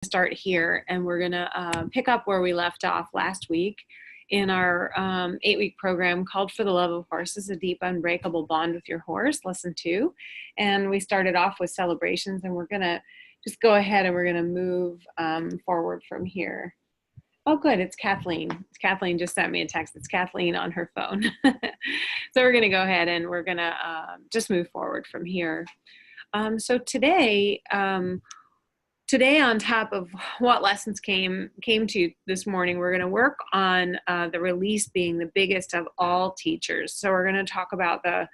Start here, and we're going to pick up where we left off last week in our 8-week program called For the Love of Horses, A Deep Unbreakable Bond with Your Horse, lesson 2. And we started off with celebrations, and we're going to just go ahead and we're going to move forward from here. Oh, good, it's Kathleen. Kathleen just sent me a text. It's Kathleen on her phone. So we're going to go ahead and we're going to just move forward from here. So today, on top of what lessons came to this morning, we're going to work on the release being the biggest of all teachers. So we're going to talk about the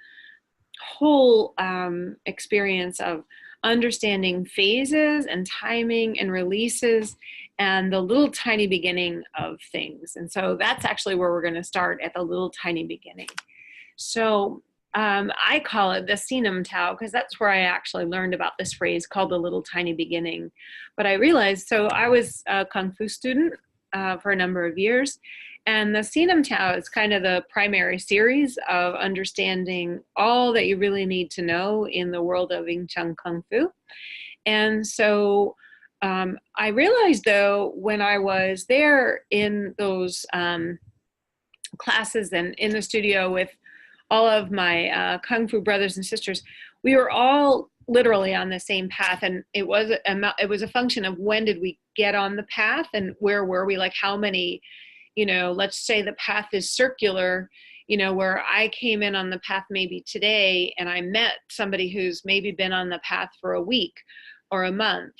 whole experience of understanding phases and timing and releases and the little tiny beginning of things. And so that's actually where we're going to start, at the little tiny beginning. So I call it the Sinam Tao because that's where I actually learned about this phrase called the little tiny beginning. But I realized, so I was a Kung Fu student for a number of years, and the Sinam Tao is kind of the primary series of understanding all that you really need to know in the world of Wing Chun Kung Fu. And so I realized, though, when I was there in those classes and in the studio with all of my Kung Fu brothers and sisters, we were all literally on the same path. And it was a function of when did we get on the path and where were we, like how many, let's say the path is circular, where I came in on the path maybe today and I met somebody who's maybe been on the path for a week or a month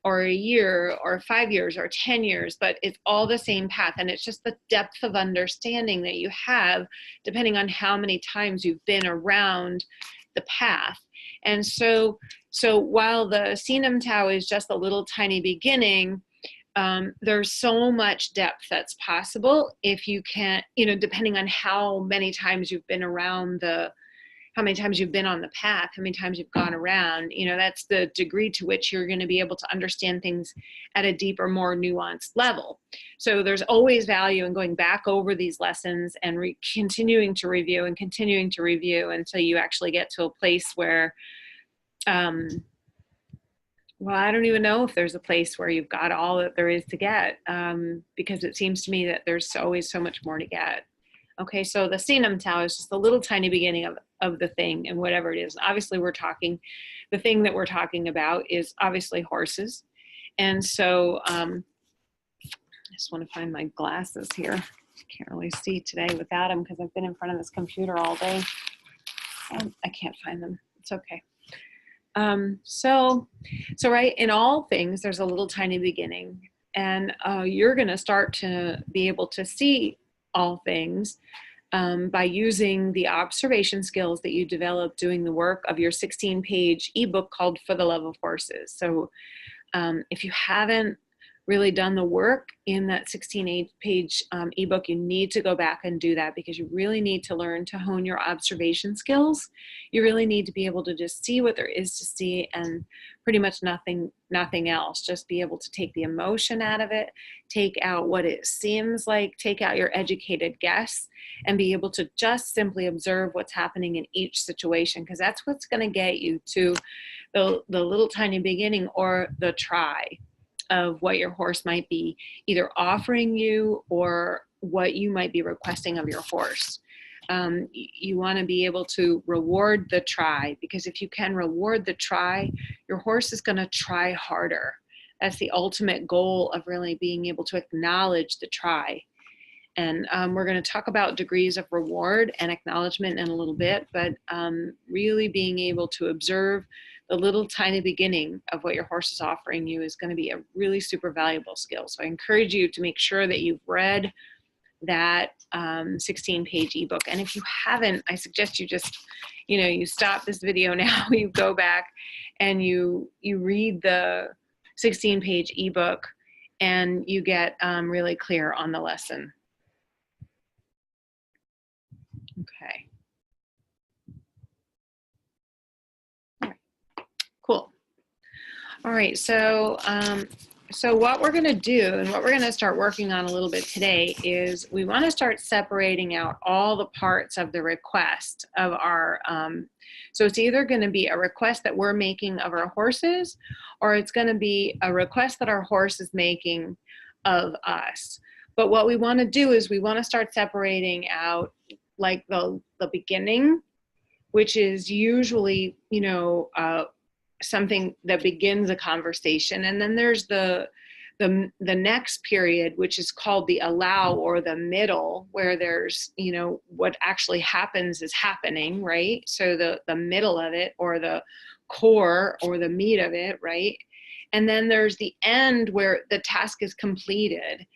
or a year or 5 years or 10 years, but it's all the same path. And it's just the depth of understanding that you have depending on how many times you've been around the path. And so while the Sinam Tao is just a little tiny beginning, there's so much depth that's possible if you can, depending on how many times you've been around how many times you've been on the path, how many times you've gone around, that's the degree to which you're going to be able to understand things at a deeper, more nuanced level. So there's always value in going back over these lessons and continuing to review until you actually get to a place where, well, I don't even know if there's a place where you've got all that there is to get, because it seems to me that there's always so much more to get. Okay, so the Sinam Tao is just a little tiny beginning of the thing, and whatever it is. Obviously, the thing that we're talking about is obviously horses. And so I just want to find my glasses here. I can't really see today without them because I've been in front of this computer all day. I can't find them. It's okay. So right, in all things, there's a little tiny beginning, and you're going to start to be able to see all things by using the observation skills that you develop doing the work of your 16-page ebook called For the Love of Horses. So if you haven't really done the work in that 16-page ebook, you need to go back and do that, because you really need to learn to hone your observation skills. You really need to be able to just see what there is to see and pretty much nothing else. Just be able to take the emotion out of it, take out what it seems like, take out your educated guess, and be able to just simply observe what's happening in each situation, because that's what's going to get you to the little tiny beginning, or the try of what your horse might be either offering you or what you might be requesting of your horse. You want to be able to reward the try, because if you can reward the try, your horse is going to try harder. That's the ultimate goal of really being able to acknowledge the try. And we're going to talk about degrees of reward and acknowledgement in a little bit, but really being able to observe the little tiny beginning of what your horse is offering you is going to be a really super valuable skill. So I encourage you to make sure that you've read that 16-page ebook. And if you haven't, I suggest you just, you stop this video now, you go back and you read the 16-page ebook, and you get really clear on the lesson. Okay. All right. Cool. All right, so So what we're going to do and what we're going to start working on a little bit today is we want to start separating out all the parts of the request of our, so it's either going to be a request that we're making of our horses, or it's going to be a request that our horse is making of us. But what we want to do is we want to start separating out like the beginning, which is usually, you know, something that begins a conversation. And then there's the next period, which is called the allow, or the middle, where there's, you know, what actually happens is happening, right? So the middle of it, or the core or the meat of it, right? And then there's the end where the task is completed.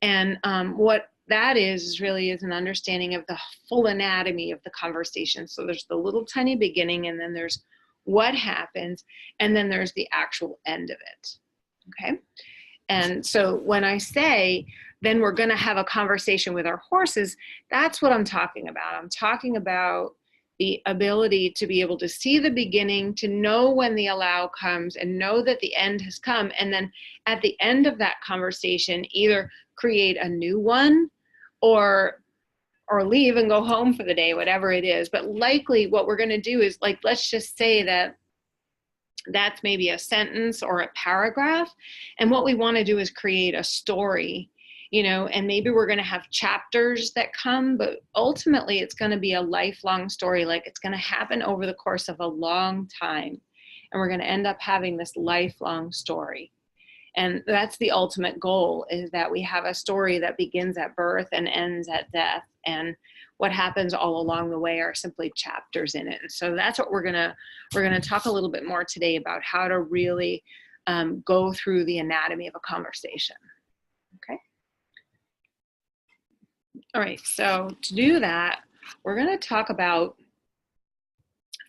And what that is really is an understanding of the full anatomy of the conversation. So there's the little tiny beginning, and then there's what happens, and then there's the actual end of it, okay? And so when I say, then we're gonna have a conversation with our horses, that's what I'm talking about. I'm talking about the ability to be able to see the beginning, to know when the allow comes, and know that the end has come, and then at the end of that conversation, either create a new one, or leave and go home for the day, whatever it is. But likely what we're going to do is, like, let's just say that that's maybe a sentence or a paragraph. And what we want to do is create a story, you know, and maybe we're going to have chapters that come, but ultimately it's going to be a lifelong story. Like, it's going to happen over the course of a long time. And we're going to end up having this lifelong story. And that's the ultimate goal, is that we have a story that begins at birth and ends at death. And what happens all along the way are simply chapters in it. And so that's what we're gonna talk a little bit more today about, how to really go through the anatomy of a conversation. Okay. All right, so to do that, we're gonna talk about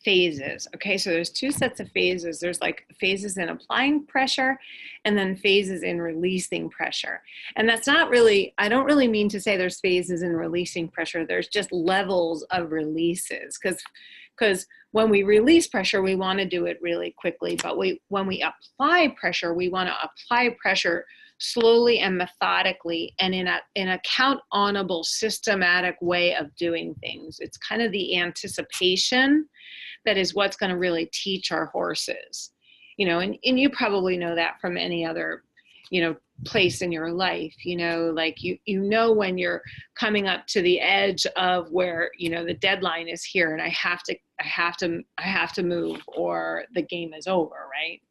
phases. Okay, so there's two sets of phases. There's like phases in applying pressure, and then phases in releasing pressure. And that's not really, I don't really mean to say there's phases in releasing pressure. There's just levels of releases, because when we release pressure, we want to do it really quickly. But when we apply pressure, we want to apply pressure slowly and methodically, and in a count-onable, systematic way of doing things. It's kind of the anticipation that is what's going to really teach our horses, you know, and you probably know that from any other, you know, place in your life, you know, like you know when you're coming up to the edge of where, you know, the deadline is here and I have to move, or the game is over, right?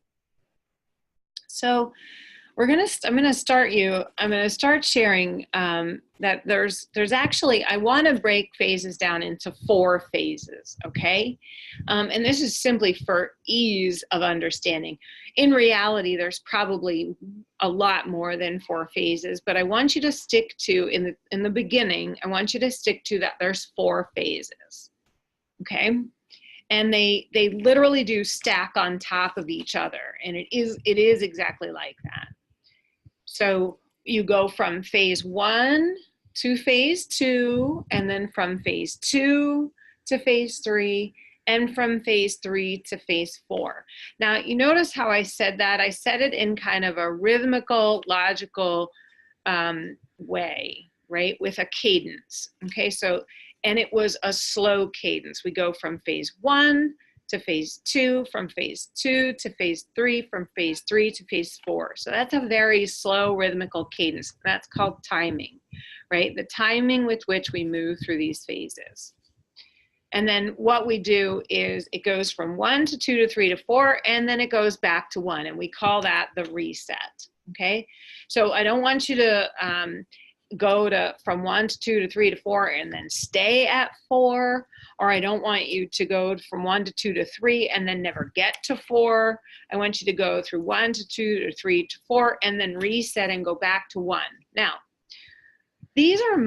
So I'm going to start sharing that there's actually, I want to break phases down into 4 phases, okay? And this is simply for ease of understanding. In reality, there's probably a lot more than 4 phases, but I want you to stick to, in the beginning, I want you to stick to that there's 4 phases, okay? And they literally do stack on top of each other, and it is exactly like that. So you go from phase 1 to phase 2, and then from phase 2 to phase 3, and from phase 3 to phase 4. Now, you notice how I said that? I said it in kind of a rhythmical, logical way, right? With a cadence, okay? So, and it was a slow cadence. We go from phase 1 to phase 2, from phase 2 to phase 3, from phase 3 to phase 4. So that's a very slow rhythmical cadence. That's called timing, right? The timing with which we move through these phases. And then what we do is it goes from 1 to 2 to 3 to 4, and then it goes back to 1, and we call that the reset, okay? So I don't want you to go from 1 to 2 to 3 to 4 and then stay at 4, or I don't want you to go from 1 to 2 to 3 and then never get to 4. I want you to go through 1 to 2 to 3 to 4 and then reset and go back to 1. Now, these are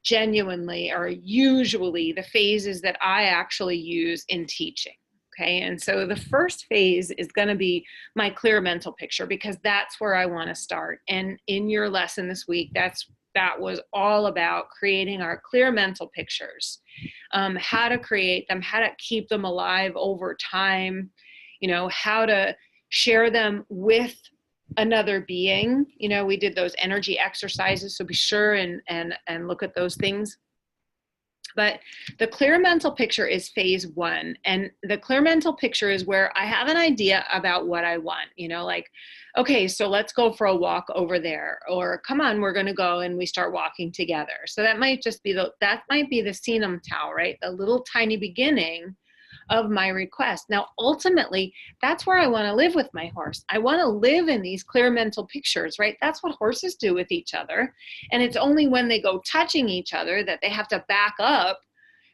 genuinely, or usually, the phases that I actually use in teaching. Okay, and so the first phase is going to be my clear mental picture, because that's where I want to start. And in your lesson this week, that was all about creating our clear mental pictures, how to create them, how to keep them alive over time, you know, how to share them with another being. You know, we did those energy exercises, so be sure and look at those things. But the clear mental picture is phase one. And the clear mental picture is where I have an idea about what I want, you know, like, okay, so let's go for a walk over there, or come on, we're going to go, and we start walking together. So that might just be that might be the senum tau, right? The little tiny beginning of my request. Now, ultimately, that's where I want to live with my horse. I want to live in these clear mental pictures, right? That's what horses do with each other. And it's only when they go touching each other that they have to back up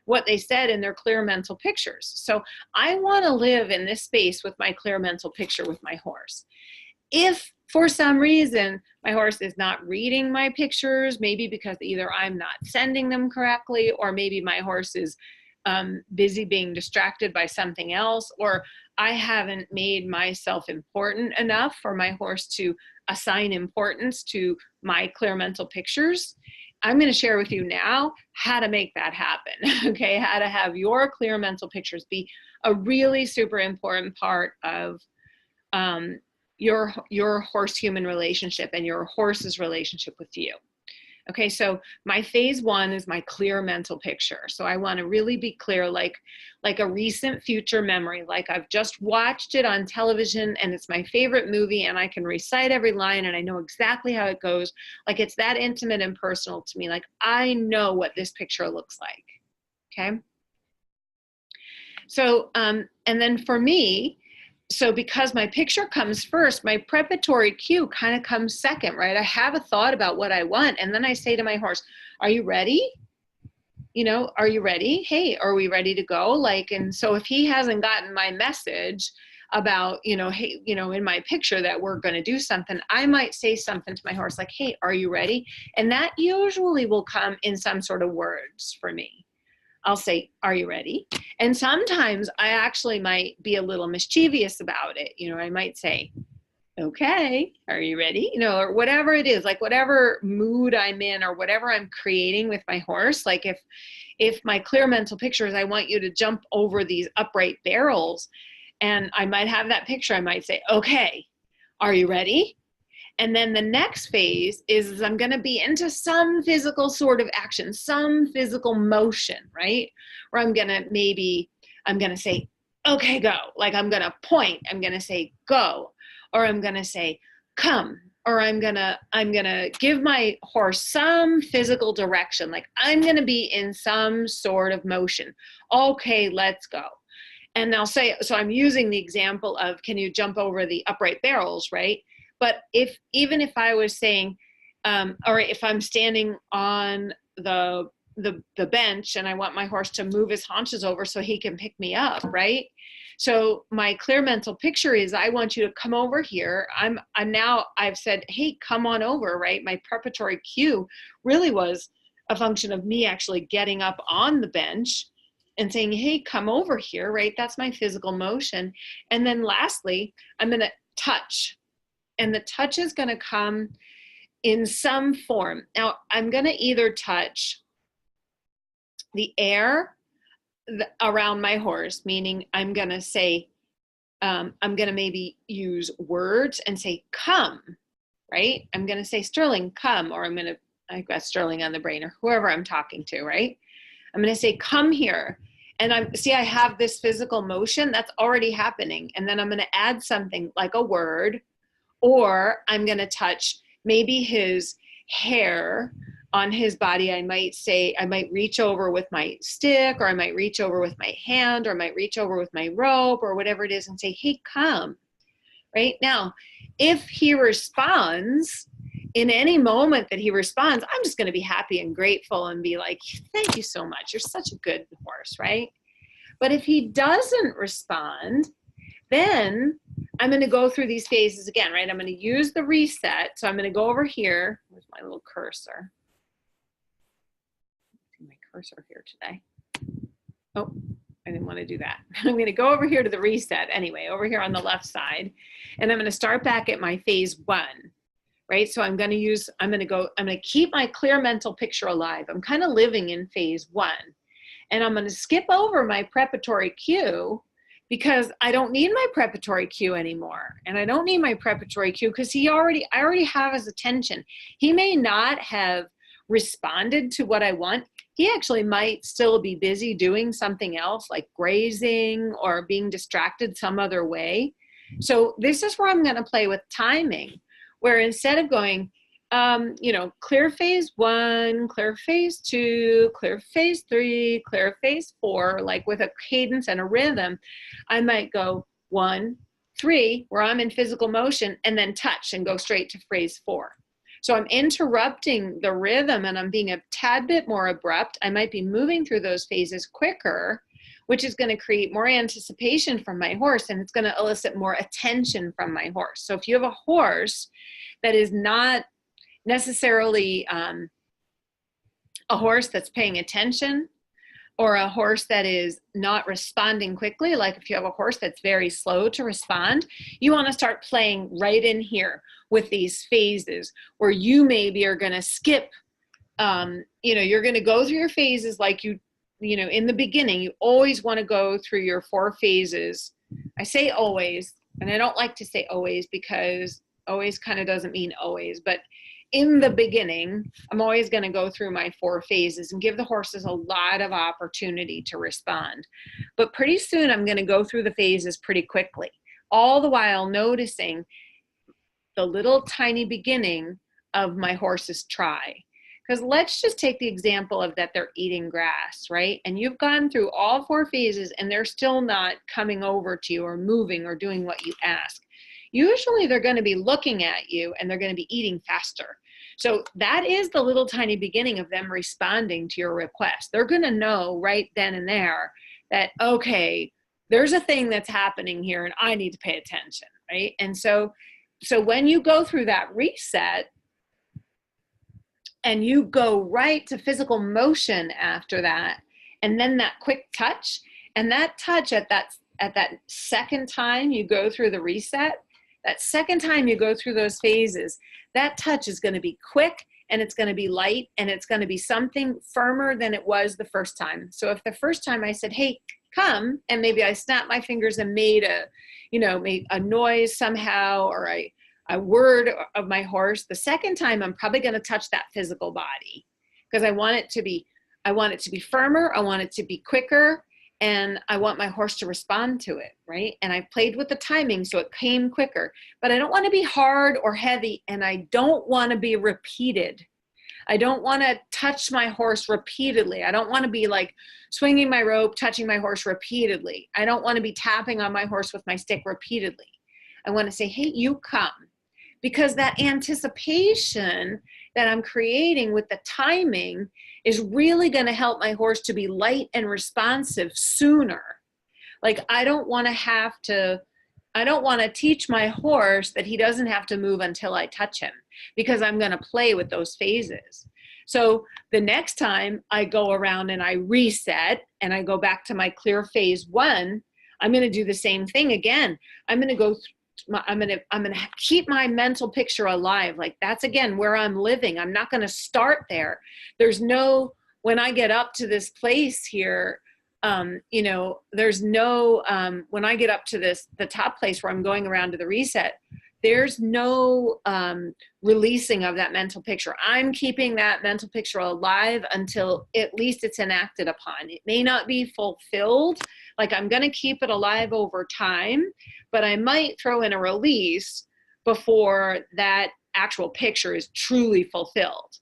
what they said in their clear mental pictures. So I want to live in this space with my clear mental picture with my horse. If for some reason my horse is not reading my pictures, maybe because either I'm not sending them correctly, or maybe my horse is busy being distracted by something else, or I haven't made myself important enough for my horse to assign importance to my clear mental pictures, I'm going to share with you now how to make that happen. Okay, how to have your clear mental pictures be a really super important part of your horse-human relationship and your horse's relationship with you. Okay, so my phase one is my clear mental picture. So I want to really be clear, like a recent future memory, like I've just watched it on television and it's my favorite movie and I can recite every line and I know exactly how it goes. Like it's that intimate and personal to me. Like I know what this picture looks like. Okay. So, and then for me, so because my picture comes first, my preparatory cue kind of comes second, right? I have a thought about what I want. And then I say to my horse, are you ready? You know, are you ready? Hey, are we ready to go? Like, and so if he hasn't gotten my message about, you know, hey, you know, in my picture that we're going to do something, I might say something to my horse like, hey, are you ready? And that usually will come in some sort of words for me. I'll say, are you ready? And sometimes I actually might be a little mischievous about it. You know, I might say, okay, are you ready? You know, or whatever it is, like whatever mood I'm in or whatever I'm creating with my horse. Like if my clear mental picture is I want you to jump over these upright barrels, and I might have that picture, I might say, okay, are you ready? And then the next phase is I'm going to be into some physical sort of action, some physical motion, right? Where I'm going to say, okay, go. Like I'm going to point, I'm going to say, go, or I'm going to say, come, or I'm going to give my horse some physical direction. Like I'm going to be in some sort of motion. Okay, let's go. And I'll say, so I'm using the example of, can you jump over the upright barrels, right? But even if I was saying, or if I'm standing on the bench and I want my horse to move his haunches over so he can pick me up, right? So my clear mental picture is I want you to come over here. I've said, hey, come on over, right? My preparatory cue really was a function of me actually getting up on the bench and saying, hey, come over here, right? That's my physical motion. And then lastly, I'm going to touch. And the touch is going to come in some form. Now, I'm going to either touch the air around my horse, meaning I'm going to say, I'm going to maybe use words and say, come, right? I'm going to say, Sterling, come, or I've got Sterling on the brain, or whoever I'm talking to, right? I'm going to say, come here. And I have this physical motion that's already happening. And then I'm going to add something like a word, or I'm going to touch maybe his hair on his body. I might reach over with my stick, or I might reach over with my hand, or I might reach over with my rope, or whatever it is, and say, hey, come. Right now, if he responds, in any moment that he responds, I'm just going to be happy and grateful and be like, thank you so much. You're such a good horse, right? But if he doesn't respond, then I'm going to go through these phases again, right? I'm going to use the reset. So I'm going to go over here. Where's my little cursor? My cursor here today. Oh, I didn't want to do that. I'm going to go over here to the reset anyway, over here on the left side. And I'm going to start back at my phase one, right? So I'm going to keep my clear mental picture alive. I'm kind of living in phase one. And I'm going to skip over my preparatory cue, because I don't need my preparatory cue anymore. And I don't need my preparatory cue because I already have his attention. He may not have responded to what I want. He actually might still be busy doing something else, like grazing or being distracted some other way. So this is where I'm going to play with timing, where instead of going, clear phase 1, clear phase 2, clear phase 3, clear phase 4, like with a cadence and a rhythm, I might go 1, 3, where I'm in physical motion, and then touch and go straight to phase 4. So I'm interrupting the rhythm and I'm being a tad bit more abrupt. I might be moving through those phases quicker, which is going to create more anticipation from my horse, and it's going to elicit more attention from my horse. So if you have a horse that is not necessarily a horse that's paying attention, or a horse that is not responding quickly, like if you have a horse that's very slow to respond, you want to start playing right in here with these phases where you maybe are going to skip, you're going to go through your phases like in the beginning. You always want to go through your 4 phases. I say always, and I don't like to say always because always kind of doesn't mean always, but in the beginning, I'm always going to go through my 4 phases and give the horses a lot of opportunity to respond. But pretty soon I'm going to go through the phases pretty quickly, all the while noticing the little tiny beginning of my horse's try. Because let's just take the example of that they're eating grass, right? And you've gone through all 4 phases and they're still not coming over to you or moving or doing what you ask. Usually they're going to be looking at you and they're going to be eating faster. So that is the little tiny beginning of them responding to your request. They're going to know right then and there that, okay, there's a thing that's happening here and I need to pay attention, right? And so when you go through that reset and you go right to physical motion after that, and then that quick touch, and that touch at that second time you go through the reset, that second time you go through those phases, that touch is going to be quick and it's going to be light and it's going to be something firmer than it was the first time. So if the first time I said, hey, come, and maybe I snapped my fingers and made a noise somehow, or a word of my horse, the second time I'm probably going to touch that physical body because I want it to be firmer, I want it to be quicker, and I want my horse to respond to it, right? And I played with the timing so it came quicker, but I don't want to be hard or heavy, and I don't want to be repeated. I don't want to touch my horse repeatedly. I don't want to be like swinging my rope, touching my horse repeatedly. I don't want to be tapping on my horse with my stick repeatedly. I want to say, hey, you come. Because that anticipation that I'm creating with the timing is really going to help my horse to be light and responsive sooner. Like I don't want to teach my horse that he doesn't have to move until I touch him, because I'm going to play with those phases. So the next time I go around and I reset and I go back to my clear phase 1, I'm going to do the same thing again. I'm going to keep my mental picture alive. Like that's again where I'm living. I'm not going to start there. When I get up to this place here, when I get up to the top place where I'm going around to the reset, there's no releasing of that mental picture. I'm keeping that mental picture alive until at least it's enacted upon. It may not be fulfilled. Like I'm going to keep it alive over time, but I might throw in a release before that actual picture is truly fulfilled,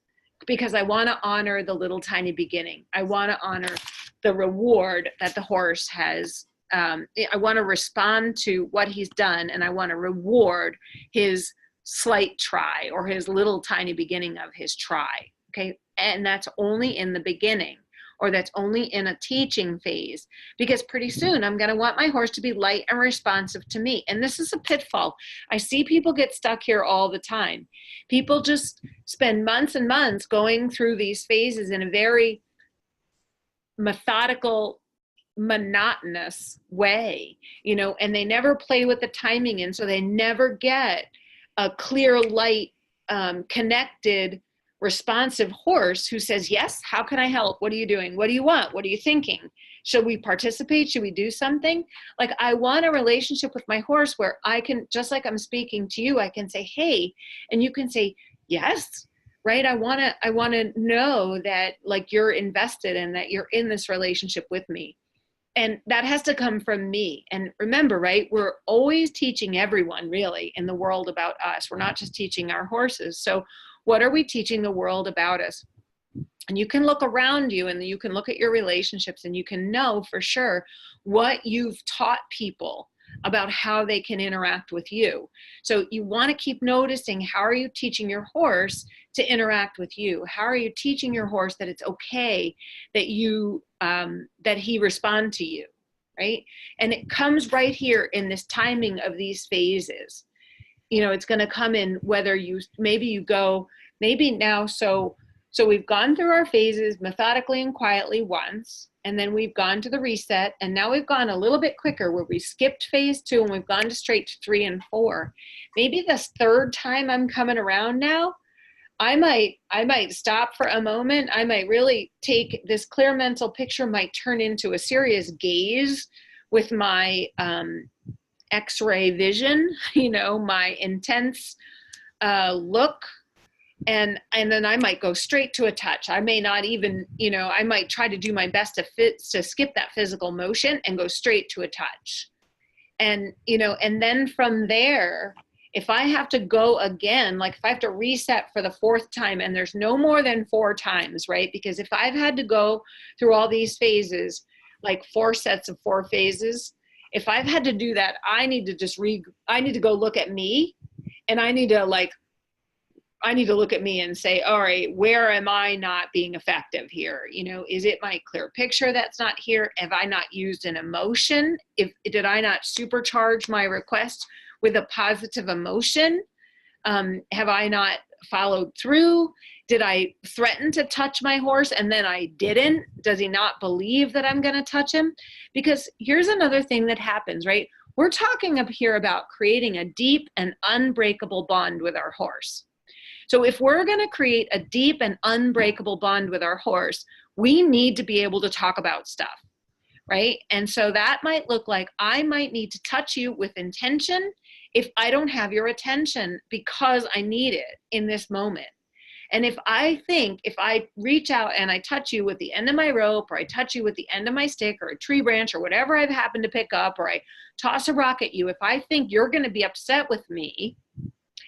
because I want to honor the little tiny beginning. I want to honor the reward that the horse has. I want to respond to what he's done, and I want to reward his slight try or his little tiny beginning of his try. Okay. And that's only in the beginning, or that's only in a teaching phase, because pretty soon I'm going to want my horse to be light and responsive to me. And this is a pitfall. I see people get stuck here all the time. People just spend months and months going through these phases in a very methodical, monotonous way, and they never play with the timing, and so they never get a clear, light, connected responsive horse who says, yes, how can I help? What are you doing? What do you want? What are you thinking? Should we participate? Should we do something? Like, I want a relationship with my horse where I can, just like I'm speaking to you, I can say, hey, and you can say, yes, right? I want to know that, like, you're invested and that you're in this relationship with me. And that has to come from me. And remember, right, we're always teaching everyone really in the world about us. We're not just teaching our horses. So what are we teaching the world about us? And you can look around you and you can look at your relationships and you can know for sure what you've taught people about how they can interact with you. So you want to keep noticing, how are you teaching your horse to interact with you? How are you teaching your horse that it's okay that you that he respond to you, right? And it comes right here in this timing of these phases. You know, it's going to come in whether you maybe now, so we've gone through our phases methodically and quietly once, and then we've gone to the reset, and now we've gone a little bit quicker where we skipped phase 2 and we've gone straight to 3 and 4. Maybe this third time I'm coming around now, I might stop for a moment. I might really take this clear mental picture, might turn into a serious gaze with my X-ray vision, you know, my intense look. And then I might go straight to a touch. I may not even, you know, I might try to do my best to skip that physical motion and go straight to a touch. And, you know, and then from there, if I have to go again, like if I have to reset for the 4th time, and there's no more than 4 times, right? Because if I've had to go through all these phases, like 4 sets of 4 phases, if I've had to do that, I need to go look at me, and I need to look at me and say, all right, where am I not being effective here? You know, is it my clear picture that's not here? Have I not used an emotion? Did I not supercharge my request with a positive emotion? Have I not followed through? Did I threaten to touch my horse and then I didn't? Does he not believe that I'm going to touch him? Because here's another thing that happens, right? We're talking up here about creating a deep and unbreakable bond with our horse. So if we're going to create a deep and unbreakable bond with our horse, we need to be able to talk about stuff, right? And so that might look like I might need to touch you with intention if I don't have your attention because I need it in this moment. And if I reach out and I touch you with the end of my rope, or I touch you with the end of my stick or a tree branch or whatever I've happened to pick up, or I toss a rock at you, if I think you're going to be upset with me,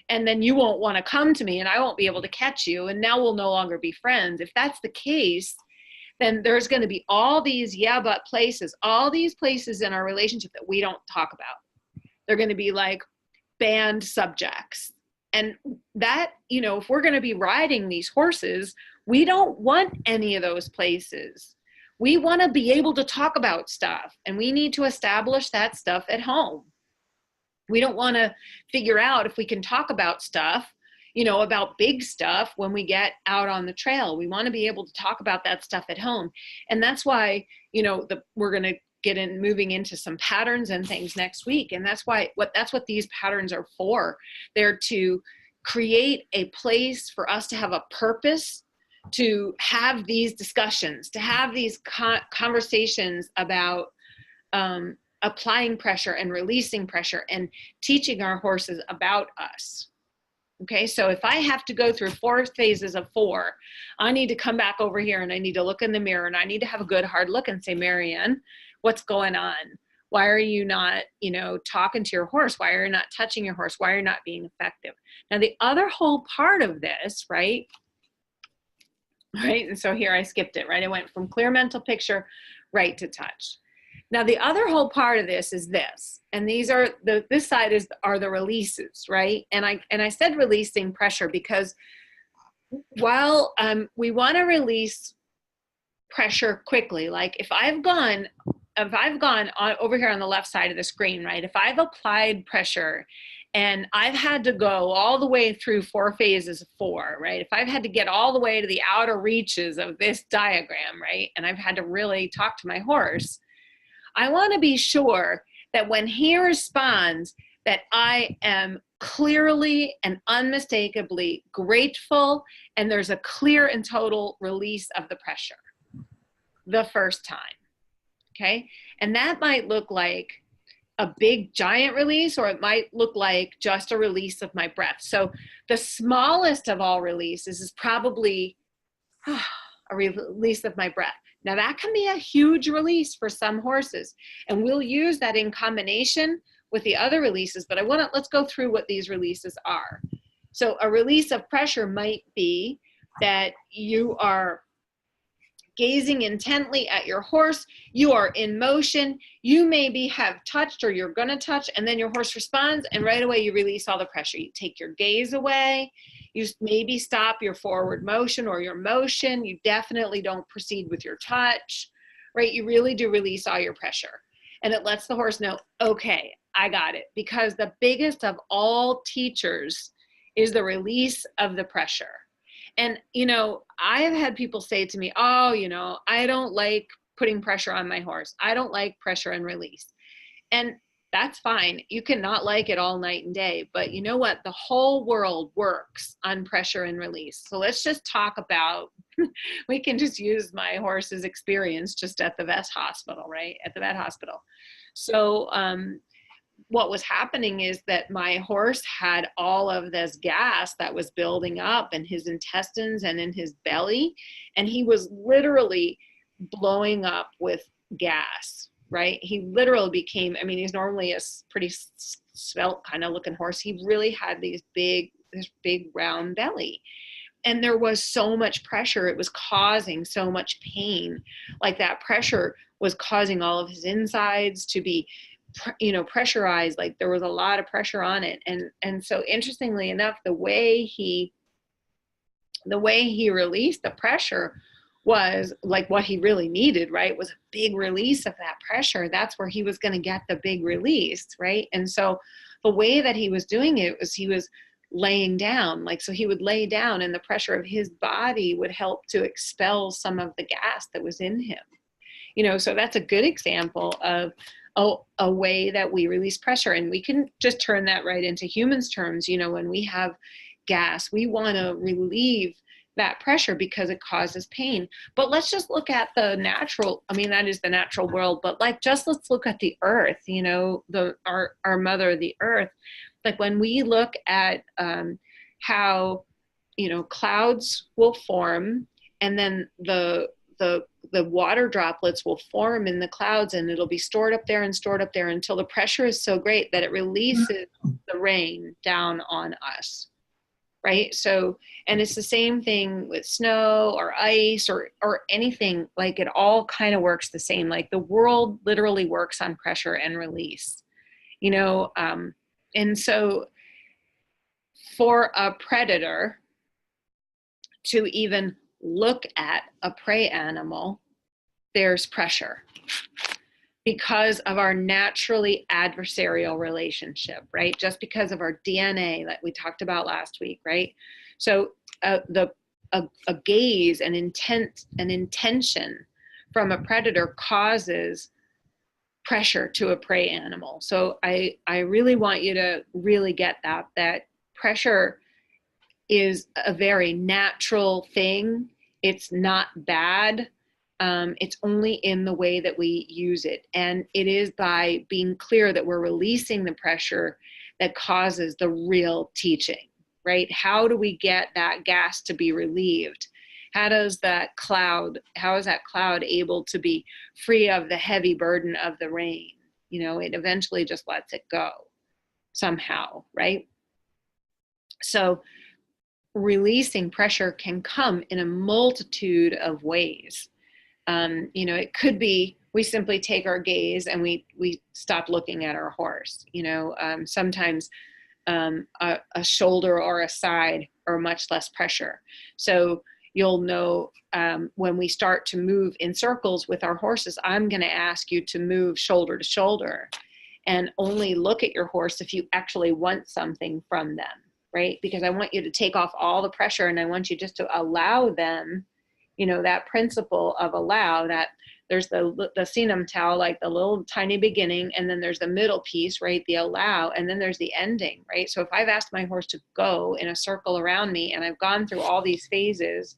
and then you won't want to come to me and I won't be able to catch you, and now we'll no longer be friends. If that's the case, then there's going to be all these places, all these places in our relationship that we don't talk about. They're going to be like banned subjects. And that, you know, if we're going to be riding these horses, we don't want any of those places. We want to be able to talk about stuff, and we need to establish that stuff at home. We don't want to figure out if we can talk about stuff, you know, about big stuff when we get out on the trail. We want to be able to talk about that stuff at home. And that's why, you know, we're going to moving into some patterns and things next week. And that's what these patterns are for. They're to create a place for us to have a purpose, to have these discussions, to have these conversations about, applying pressure and releasing pressure and teaching our horses about us. Okay, so if I have to go through 4 phases of 4, I need to come back over here and I need to look in the mirror and I need to have a good hard look and say, Marianne, what's going on? Why are you not, you know, talking to your horse? Why are you not touching your horse? Why are you not being effective? Now, the other whole part of this, right? And so here I skipped it, right? I went from clear mental picture right to touch. Now, the other whole part of this is this, and these are this side are the releases, right? And I said releasing pressure because while we want to release pressure quickly, like if I've gone over here on the left side of the screen, right? If I've applied pressure and I've had to go all the way through 4 phases of 4, right? If I've had to get all the way to the outer reaches of this diagram, right? And I've had to really talk to my horse, I want to be sure that when he responds, that I am clearly and unmistakably grateful, and there's a clear and total release of the pressure the first time. Okay. And that might look like a big giant release, or it might look like just a release of my breath. So the smallest of all releases is probably a release of my breath. Now that can be a huge release for some horses, and we'll use that in combination with the other releases, but let's go through what these releases are. So a release of pressure might be that you are gazing intently at your horse, you are in motion, you maybe have touched or you're gonna touch, and then your horse responds, and right away you release all the pressure. You take your gaze away, you maybe stop your forward motion or your motion, you definitely don't proceed with your touch, right? You really do release all your pressure. And it lets the horse know, okay, I got it. Because the biggest of all teachers is the release of the pressure. And, I have had people say to me, oh, I don't like putting pressure on my horse. I don't like pressure and release. And that's fine. You cannot like it all night and day. But you know what? The whole world works on pressure and release. So let's just talk about, we can just use my horse's experience just at the vet hospital, right? At the vet hospital. So, what was happening is that my horse had all of this gas that was building up in his intestines and in his belly, and he was literally blowing up with gas, right? He literally became, he's normally a pretty svelte kind of looking horse. He really had this big round belly. And there was so much pressure. It was causing so much pain. Like that pressure was causing all of his insides to be pressurized. Like there was a lot of pressure on it. And so interestingly enough, the way he released the pressure was like what he really needed, right? Was a big release of that pressure. That's where he was going to get the big release, right? And so the way that he was doing it was he was laying down, so he would lay down, and the pressure of his body would help to expel some of the gas that was in him. So that's a good example of a way that we release pressure. And we can just turn that right into humans terms. When we have gas, we want to relieve that pressure because it causes pain. But let's just look at the natural, that is the natural world, but let's look at the earth, our mother, the earth. Like when we look at how, clouds will form, and then the water droplets will form in the clouds, and it'll be stored up there until the pressure is so great that it releases the rain down on us, right? So, and it's the same thing with snow or ice or anything. Like it all kind of works the same. Like the world literally works on pressure and release, and so for a predator to even look at a prey animal, there's pressure because of our naturally adversarial relationship, right? Just because of our DNA that we talked about last week, right? So a gaze, an intention from a predator causes pressure to a prey animal. So I really want you to really get that pressure is a very natural thing. It's not bad. It's only in the way that we use it. And it is by being clear that we're releasing the pressure that causes the real teaching, right? How do we get that gas to be relieved? How is that cloud able to be free of the heavy burden of the rain? It eventually just lets it go somehow, right? So releasing pressure can come in a multitude of ways. It could be we simply take our gaze and we stop looking at our horse. Sometimes a shoulder or a side or much less pressure. So you'll know when we start to move in circles with our horses, I'm going to ask you to move shoulder to shoulder and only look at your horse if you actually want something from them, right? Because I want you to take off all the pressure, and I want you just to allow them that principle of allow, that there's the senum tau, like the little tiny beginning, and then there's the middle piece, right, the allow, and then there's the ending, right? So if I've asked my horse to go in a circle around me, and I've gone through all these phases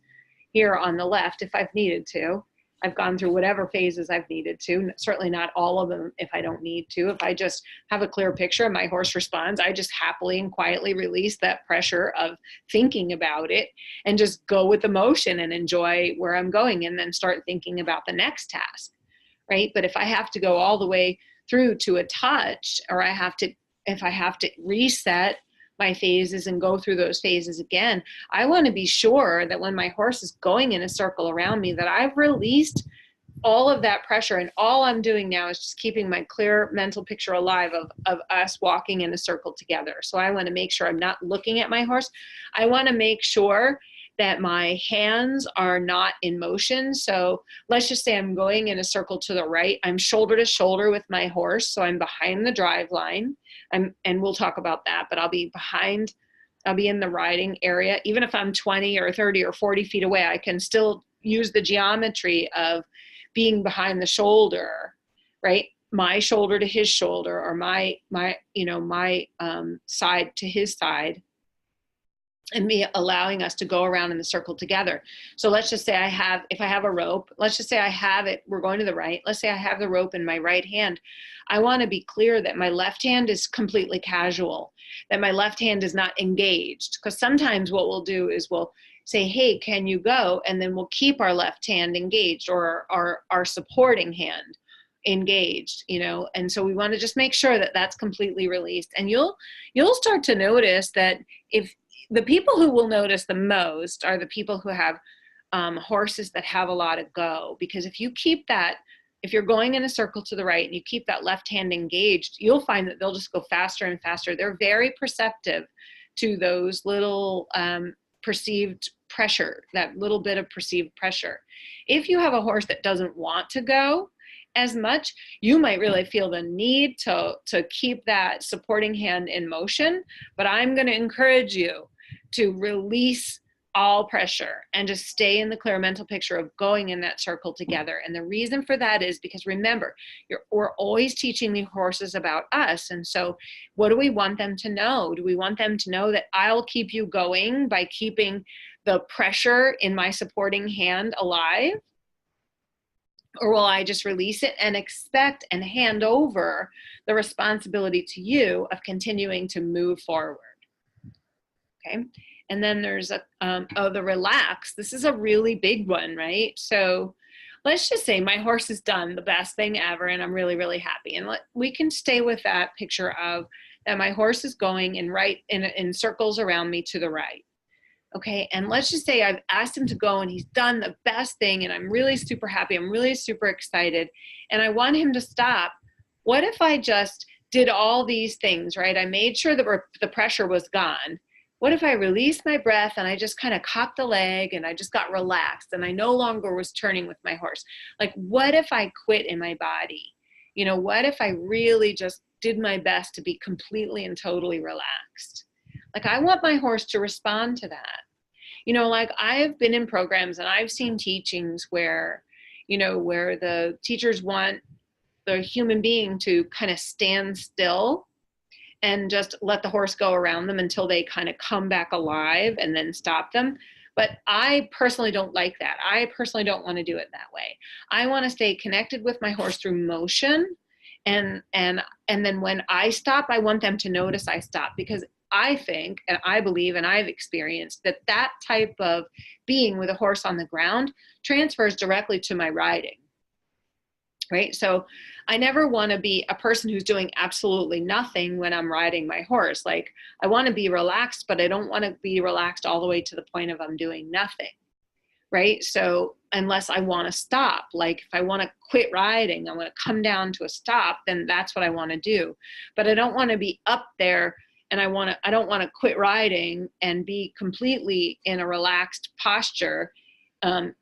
here on the left, if I've needed to, I've gone through whatever phases I've needed to, certainly not all of them if I don't need to. If I just have a clear picture and my horse responds, I just happily and quietly release that pressure of thinking about it and just go with the motion and enjoy where I'm going, and then start thinking about the next task, right? But if I have to go all the way through to a touch, or if I have to reset my phases and go through those phases again, I want to be sure that when my horse is going in a circle around me, that I've released all of that pressure, and all I'm doing now is just keeping my clear mental picture alive of us walking in a circle together. So I want to make sure I'm not looking at my horse. I want to make sure that my hands are not in motion. So let's just say I'm going in a circle to the right. I'm shoulder to shoulder with my horse, so I'm behind the drive line. And we'll talk about that, but I'll be in the riding area. Even if I'm 20 or 30 or 40 feet away, I can still use the geometry of being behind the shoulder, right? My shoulder to his shoulder, or my side to his side, and me allowing us to go around in the circle together. So let's just say if I have a rope, let's just say I have it, we're going to the right. Let's say I have the rope in my right hand. I want to be clear that my left hand is completely casual, that my left hand is not engaged. Because sometimes what we'll do is we'll say, hey, can you go? And then we'll keep our left hand engaged, or our supporting hand engaged, and so we want to just make sure that that's completely released. And you'll start to notice that if the people who will notice the most are the people who have horses that have a lot of go, because if you're going in a circle to the right and you keep that left hand engaged, you'll find that they'll just go faster and faster. They're very perceptive to those little perceived pressure, that little bit of perceived pressure. If you have a horse that doesn't want to go as much, you might really feel the need to keep that supporting hand in motion. But I'm going to encourage you to release all pressure and just stay in the clear mental picture of going in that circle together. And the reason for that is because, remember, we're always teaching the horses about us. And so what do we want them to know? Do we want them to know that I'll keep you going by keeping the pressure in my supporting hand alive? Or will I just release it and expect and hand over the responsibility to you of continuing to move forward? Okay. And then there's the relax. This is a really big one, right? So let's just say my horse has done the best thing ever, and I'm really, really happy. And we can stay with that picture of that my horse is going in circles around me to the right. Okay, and let's just say I've asked him to go and he's done the best thing, and I'm really super happy, I'm really super excited, and I want him to stop. What if I just did all these things, right? I made sure that the pressure was gone. What if I released my breath and I just kind of cocked the leg and I just got relaxed and I no longer was turning with my horse? Like, what if I quit in my body? What if I really just did my best to be completely and totally relaxed? Like, I want my horse to respond to that. Like, I've been in programs and I've seen teachings where the teachers want the human being to kind of stand still and just let the horse go around them until they kind of come back alive and then stop them. But I personally don't like that. I personally don't want to do it that way. I want to stay connected with my horse through motion. And then when I stop, I want them to notice I stop, because I think, and I believe, and I've experienced that type of being with a horse on the ground transfers directly to my riding, right? So I never want to be a person who's doing absolutely nothing when I'm riding my horse. Like, I want to be relaxed, but I don't want to be relaxed all the way to the point of I'm doing nothing, right? So unless I want to stop, like if I want to quit riding, I want to come down to a stop, then that's what I want to do. But I don't want to be up there and I don't want to quit riding and be completely in a relaxed posture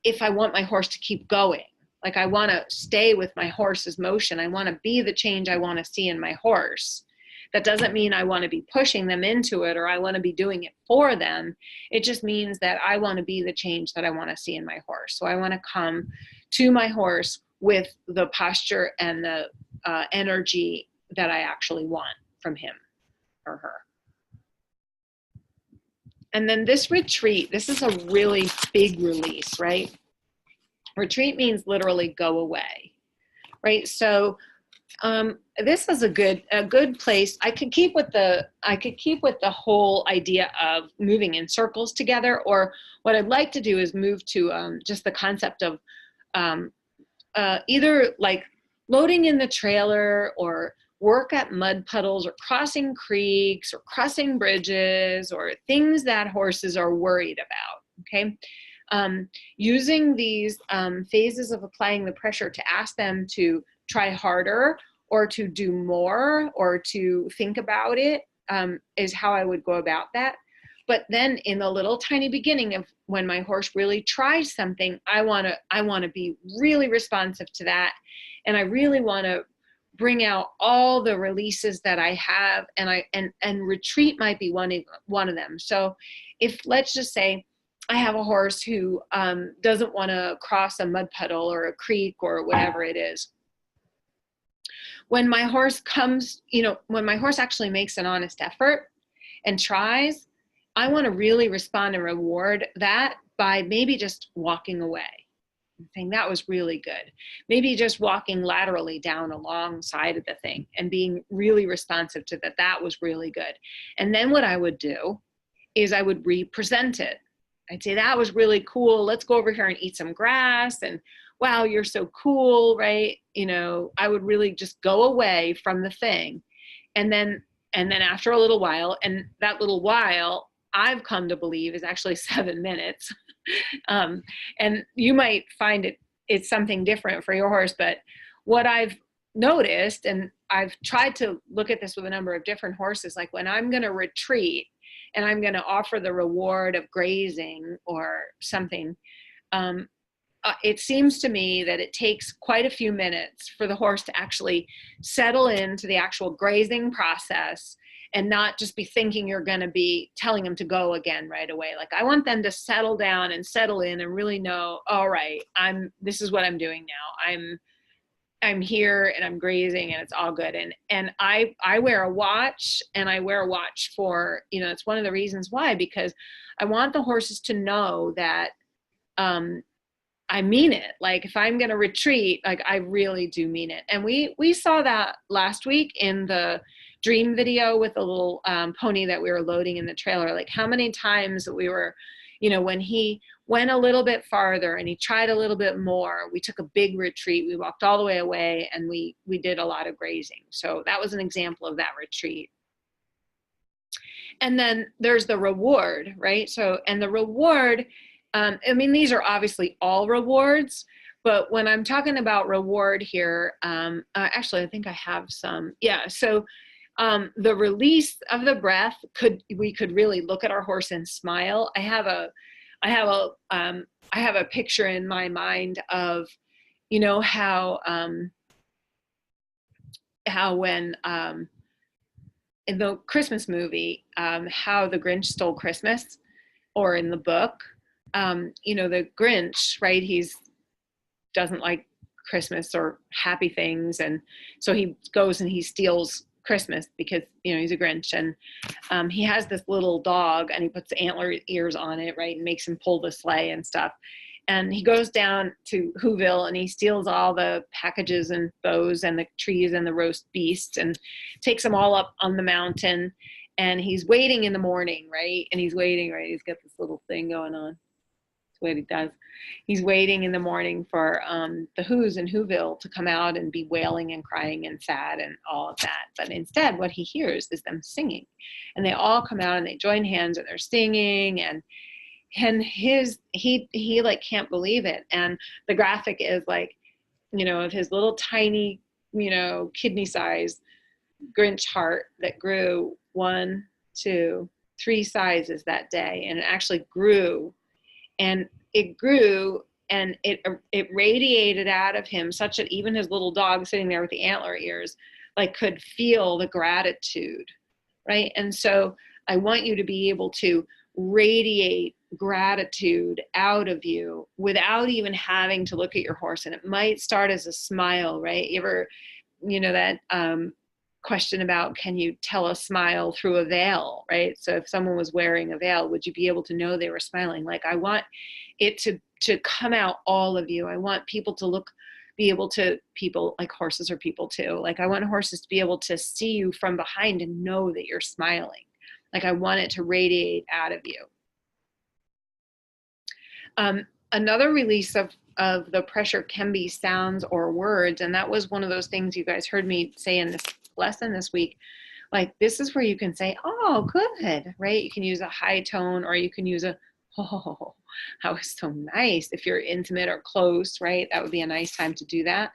if I want my horse to keep going. Like, I want to stay with my horse's motion. I want to be the change I want to see in my horse. That doesn't mean I want to be pushing them into it or I want to be doing it for them. It just means that I want to be the change that I want to see in my horse. So I want to come to my horse with the posture and the energy that I actually want from him or her. And then this retreat, this is a really big release, right? Retreat means literally go away, right? So this is a good place. I could keep with the whole idea of moving in circles together, or what I'd like to do is move to just the concept of either like loading in the trailer or work at mud puddles or crossing creeks or crossing bridges or things that horses are worried about, okay? Using these phases of applying the pressure to ask them to try harder or to do more or to think about it is how I would go about that. But then in the little tiny beginning of when my horse really tries something, I want to be really responsive to that. And I really want to bring out all the releases that I have, and retreat might be one of them. So if, let's just say, I have a horse who doesn't want to cross a mud puddle or a creek or whatever it is. When my horse comes, when my horse actually makes an honest effort and tries, I want to really respond and reward that by maybe just walking away and saying that was really good. Maybe just walking laterally down alongside of the thing and being really responsive to that. That was really good. And then what I would do is I would represent it. I'd say, that was really cool. Let's go over here and eat some grass. And wow, you're so cool, right? I would really just go away from the thing. And then after a little while, and that little while I've come to believe is actually 7 minutes. And you might find it's something different for your horse, but what I've noticed, and I've tried to look at this with a number of different horses, like when I'm going to retreat and I'm going to offer the reward of grazing or something, it seems to me that it takes quite a few minutes for the horse to actually settle into the actual grazing process and not just be thinking you're going to be telling them to go again right away. Like, I want them to settle down and settle in and really know, all right, this is what I'm doing now. I'm here and I'm grazing and it's all good. And I wear a watch, and I wear a watch for, it's one of the reasons why, because I want the horses to know that, I mean it. Like, if I'm going to retreat, like, I really do mean it. And we saw that last week in the dream video with the little pony that we were loading in the trailer. Like, how many times we were, when he went a little bit farther and he tried a little bit more, we took a big retreat. We walked all the way away and we did a lot of grazing. So that was an example of that retreat. And then there's the reward, right? So, and the reward, these are obviously all rewards, but when I'm talking about reward here, actually, I think I have some. Yeah. So the release of the breath, we could really look at our horse and smile. I have a picture in my mind of, how when in the Christmas movie, how the Grinch stole Christmas, or in the book, the Grinch, right? Doesn't like Christmas or happy things. And so he goes and he steals Christmas because, he's a Grinch. And he has this little dog and he puts antler ears on it, right? And makes him pull the sleigh and stuff. And he goes down to Whoville and he steals all the packages and bows and the trees and the roast beasts and takes them all up on the mountain. And he's waiting in the morning, right? And he's waiting, right? He's got this little thing going on. What he does. He's waiting in the morning for the Who's in Whoville to come out and be wailing and crying and sad and all of that. But instead, what he hears is them singing, and they all come out and they join hands and they're singing, and he like can't believe it. And the graphic is like, of his little tiny, kidney size Grinch heart that grew 1, 2, 3 sizes that day, and it actually grew. And it grew and it radiated out of him such that even his little dog sitting there with the antler ears like could feel the gratitude, right? And so I want you to be able to radiate gratitude out of you without even having to look at your horse. And it might start as a smile, right? You ever, that question about, can you tell a smile through a veil, right? So if someone was wearing a veil, would you be able to know they were smiling? Like, I want it to come out all of you. I want people to people, like horses are people too. Like, I want horses to be able to see you from behind and know that you're smiling. Like, I want it to radiate out of you. Another release of the pressure can be sounds or words. And that was one of those things you guys heard me say in this lesson this week. Like, this is where you can say, oh, good, right? You can use a high tone, or you can use a, oh, that was so nice. If you're intimate or close, right? That would be a nice time to do that.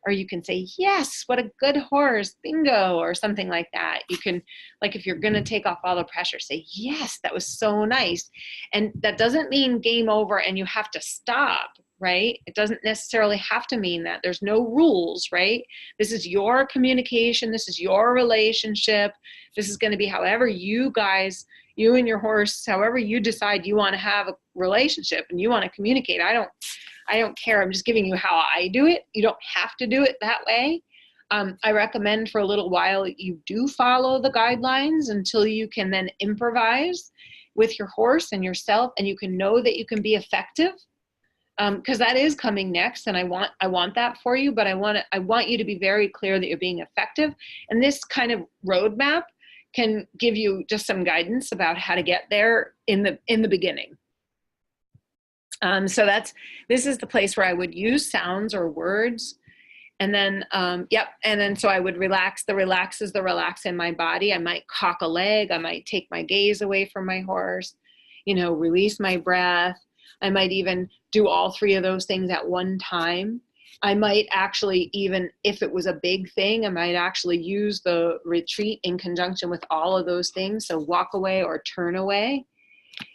Or you can say, yes, what a good horse, bingo, or something like that. You can, like, if you're going to take off all the pressure, say, yes, that was so nice. And that doesn't mean game over and you have to stop, right? It doesn't necessarily have to mean that. There's no rules, right? This is your communication. This is your relationship. This is going to be however you guys, you and your horse, however you decide you want to have a relationship and you want to communicate. I don't care. I'm just giving you how I do it. You don't have to do it that way. I recommend for a little while you do follow the guidelines until you can then improvise with your horse and yourself, and you can know that you can be effective, because that is coming next, and I want that for you. But I want you to be very clear that you're being effective, and this kind of roadmap can give you just some guidance about how to get there in the beginning. So this is the place where I would use sounds or words. And then, and then so I would relax. The relax is the relax in my body. I might cock a leg. I might take my gaze away from my horse, release my breath. I might even do all three of those things at one time. I might actually, even if it was a big thing, I might actually use the retreat in conjunction with all of those things. So walk away or turn away.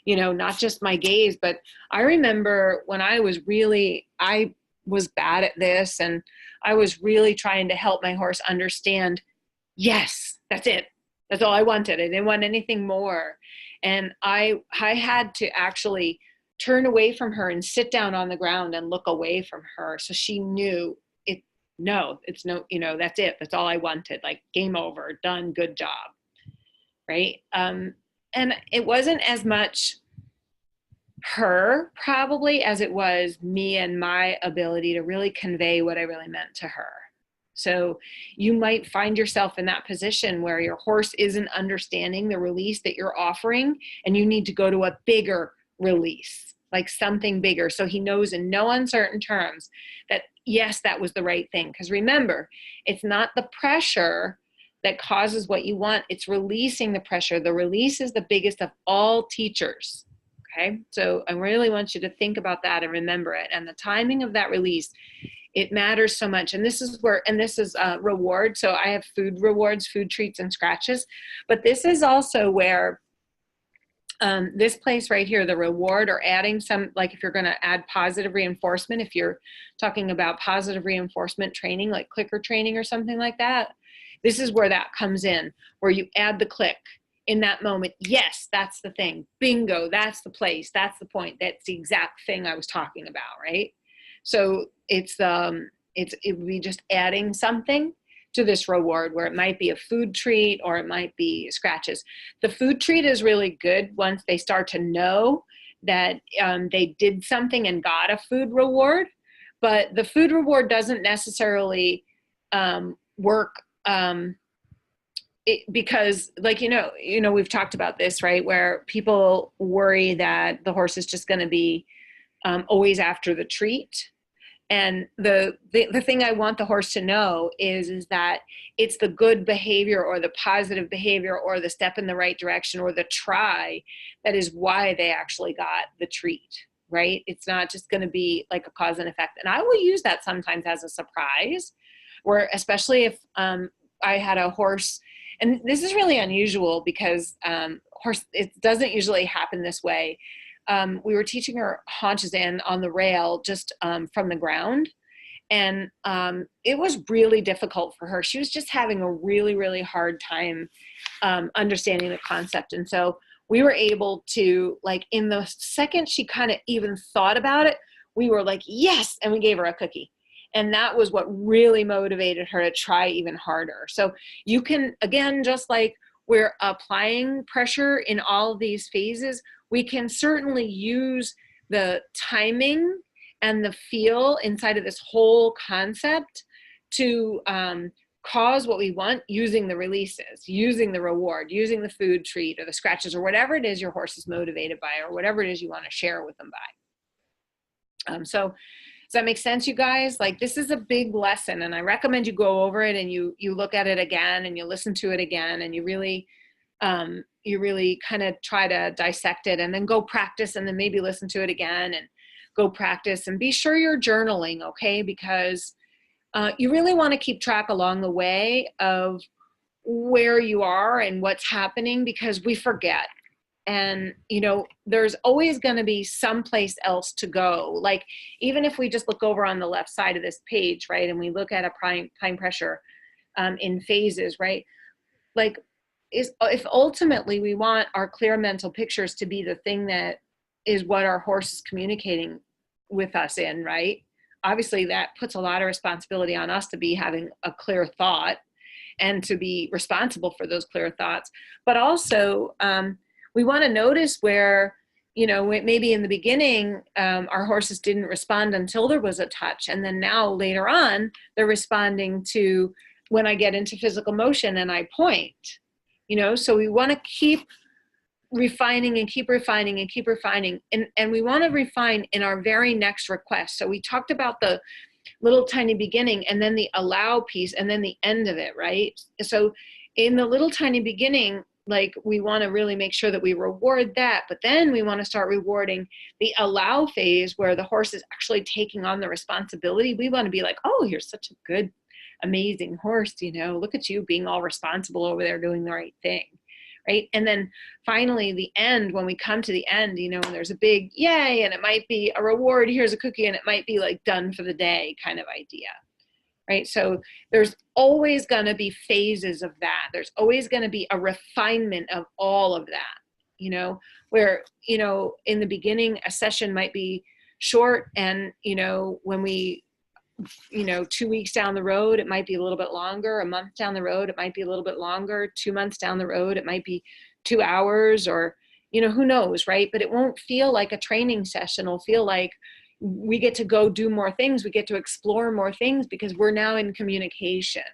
Not just my gaze, but I remember when I was bad at this, and I was really trying to help my horse understand, yes, that's it. That's all I wanted. I didn't want anything more. And I had to actually turn away from her and sit down on the ground and look away from her. So she knew that's it. That's all I wanted. Like, game over, done, good job. Right. And it wasn't as much her probably as it was me and my ability to really convey what I really meant to her. So you might find yourself in that position where your horse isn't understanding the release that you're offering, and you need to go to a bigger release, like something bigger. So he knows in no uncertain terms that, yes, that was the right thing. Because remember, it's not the pressure that causes what you want. It's releasing the pressure. The release is the biggest of all teachers. Okay. So I really want you to think about that and remember it. And the timing of that release, it matters so much. And this is reward. So I have food rewards, food treats, and scratches, but this is also where this place right here, the reward, or adding some, like if you're going to add positive reinforcement, if you're talking about positive reinforcement training, like clicker training or something like that, this is where that comes in, where you add the click in that moment. Yes, that's the thing. Bingo, that's the place. That's the point. That's the exact thing I was talking about, right? So it would be just adding something to this reward, where it might be a food treat or it might be scratches. The food treat is really good once they start to know that they did something and got a food reward, but the food reward doesn't necessarily work because, like, we've talked about this, right? Where people worry that the horse is just going to be always after the treat. And the thing I want the horse to know is that it's the good behavior or the positive behavior or the step in the right direction or the try that is why they actually got the treat, right? It's not just going to be like a cause and effect. And I will use that sometimes as a surprise, where especially if I had a horse, and this is really unusual because it doesn't usually happen this way. We were teaching her haunches in on the rail just from the ground. And it was really difficult for her. She was just having a really, really hard time understanding the concept. And so we were able to, like, in the second she kind of even thought about it, we were like, yes, and we gave her a cookie. And that was what really motivated her to try even harder. So you can, again, just like we're applying pressure in all of these phases, we can certainly use the timing and the feel inside of this whole concept to cause what we want using the releases, using the reward, using the food treat or the scratches or whatever it is your horse is motivated by, or whatever it is you want to share with them by. So does that make sense, you guys? Like, this is a big lesson, and I recommend you go over it and you look at it again and you listen to it again, and you really kind of try to dissect it, and then go practice, and then maybe listen to it again and go practice, and be sure you're journaling, okay? Because you really want to keep track along the way of where you are and what's happening, because we forget. And, you know, there's always going to be someplace else to go. Like, even if we just look over on the left side of this page, right, and we look at applying pressure in phases, right, like, if ultimately we want our clear mental pictures to be the thing that is what our horse is communicating with us in, right, obviously that puts a lot of responsibility on us to be having a clear thought and to be responsible for those clear thoughts. But also, we want to notice where, you know, maybe in the beginning, our horses didn't respond until there was a touch. And then now later on, they're responding to when I get into physical motion and I point, you know. So we want to keep refining and keep refining and keep refining. And we want to refine in our very next request. So we talked about the little tiny beginning, and then the allow piece, and then the end of it, right? So in the little tiny beginning, like, we want to really make sure that we reward that, but then we want to start rewarding the allow phase where the horse is actually taking on the responsibility. We want to be like, oh, you're such a good, amazing horse, you know, look at you being all responsible over there doing the right thing, right? And then finally the end, when we come to the end, you know, and there's a big yay, and it might be a reward, here's a cookie, and it might be like done for the day kind of idea. Right? So there's always going to be phases of that. There's always going to be a refinement of all of that, you know, where, you know, in the beginning, a session might be short, and, you know, when we, you know, 2 weeks down the road, it might be a little bit longer. A month down the road, it might be a little bit longer. 2 months down the road, it might be 2 hours, or, you know, who knows, right? But it won't feel like a training session. It'll feel like we get to go do more things. We get to explore more things, because we're now in communication,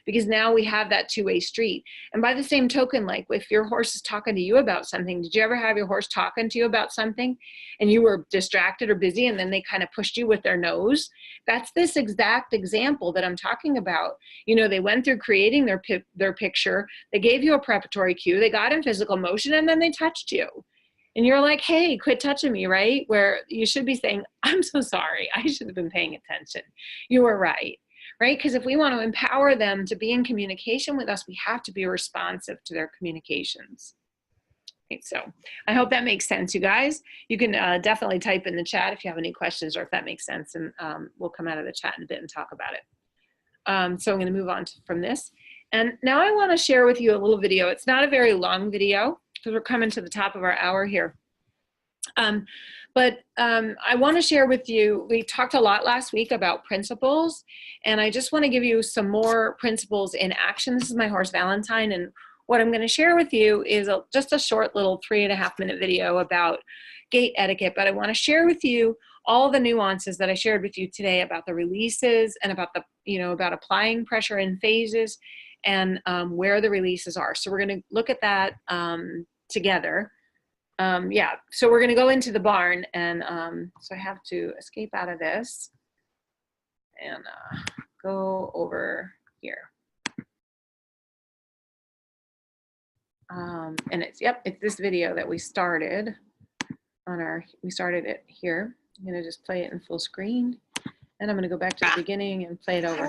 because now we have that two-way street. And by the same token, like, if your horse is talking to you about something, did you ever have your horse talking to you about something and you were distracted or busy, and then they kind of pushed you with their nose? That's this exact example that I'm talking about. You know, they went through creating their picture, they gave you a preparatory cue, they got in physical motion, and then they touched you. And you're like, hey, quit touching me, right? Where you should be saying, I'm so sorry, I should have been paying attention. You were right, right? Because if we want to empower them to be in communication with us, we have to be responsive to their communications. Okay, so I hope that makes sense, you guys. You can definitely type in the chat if you have any questions, or if that makes sense, and we'll come out of the chat in a bit and talk about it. So I'm going to move on from this. And now I want to share with you a little video. It's not a very long video, because we're coming to the top of our hour here. But I want to share with you, we talked a lot last week about principles, and I just want to give you some more principles in action. This is my horse Valentine, and what I'm going to share with you is just a short little 3.5-minute video about gait etiquette, but I want to share with you all the nuances that I shared with you today about the releases, and about the, you know, about applying pressure in phases, and where the releases are. So we're going to look at that together. Yeah, so we're going to go into the barn, and so I have to escape out of this and go over here. And it's, yep, it's this video that we started on we started it here. I'm going to just play it in full screen, and I'm going to go back to the beginning and play it over.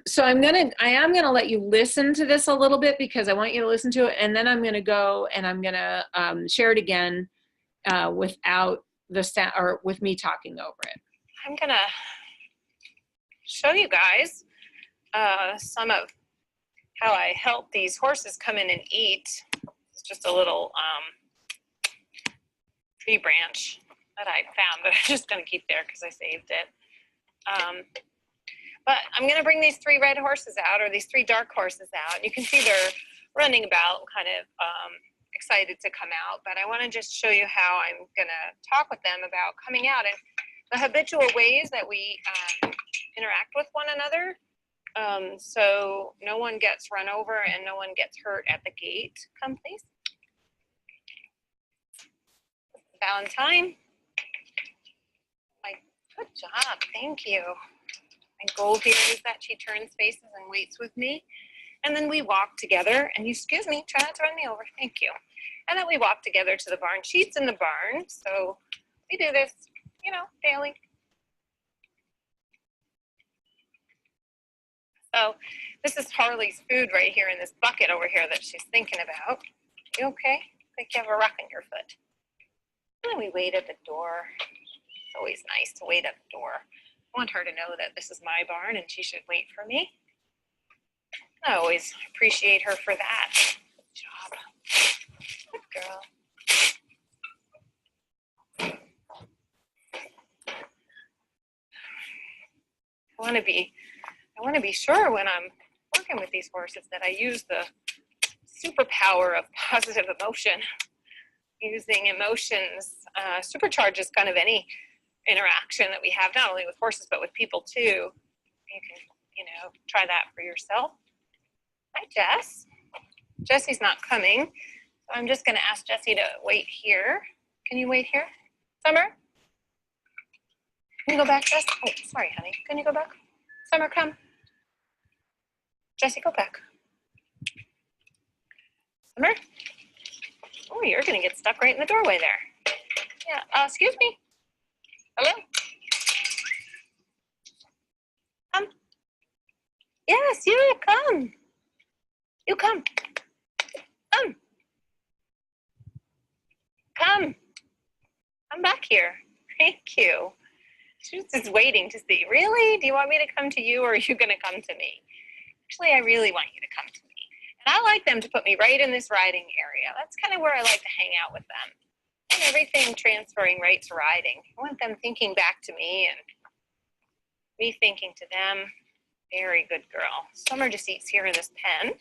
So I am gonna let you listen to this a little bit, because I want you to listen to it, and then I'm gonna go and I'm gonna share it again without the sound, or with me talking over it. show you guys some of how I help these horses come in and eat. It's just a little tree branch that I found that I'm just going to keep there because I saved it. But I'm going to bring these 3 red horses out, or these 3 dark horses out. You can see they're running about, kind of excited to come out. But I want to just show you how I'm going to talk with them about coming out and the habitual ways that we interact with one another. So no one gets run over and no one gets hurt at the gate. Come, please. Valentine. Good job. Thank you. My goal here is that she turns faces and waits with me. And then we walk together. And you, excuse me, try not to run me over. Thank you. And then we walk together to the barn. She's in the barn. So we do this, you know, daily. So this is Harley's food right here in this bucket over here that she's thinking about. You okay? I think you have a rock in your foot. And then we wait at the door. It's always nice to wait at the door. I want her to know that this is my barn and she should wait for me. I always appreciate her for that. Good job. Good girl. I want to be sure when I'm working with these horses that I use the superpower of positive emotion. Using emotions supercharges kind of any interaction that we have, not only with horses, but with people too. You can, you know, try that for yourself. Hi, Jess. Jessie's not coming, so I'm just going to ask Jessie to wait here. Can you wait here? Summer? Can you go back, Jess? Oh, sorry, honey. Can you go back? Summer, come. Jessie, go back. Summer? Oh, you're going to get stuck right in the doorway there. Yeah, excuse me. Hello? Come. Yes, you come. You come. Come. Come. Come back here. Thank you. She's just waiting to see. Really? Do you want me to come to you, or are you going to come to me? Actually, I really want you to come to me. And I like them to put me right in this riding area. That's kind of where I like to hang out with them. And everything transferring right to riding. I want them thinking back to me and me thinking to them. Very good girl. Summer just eats here in this pen.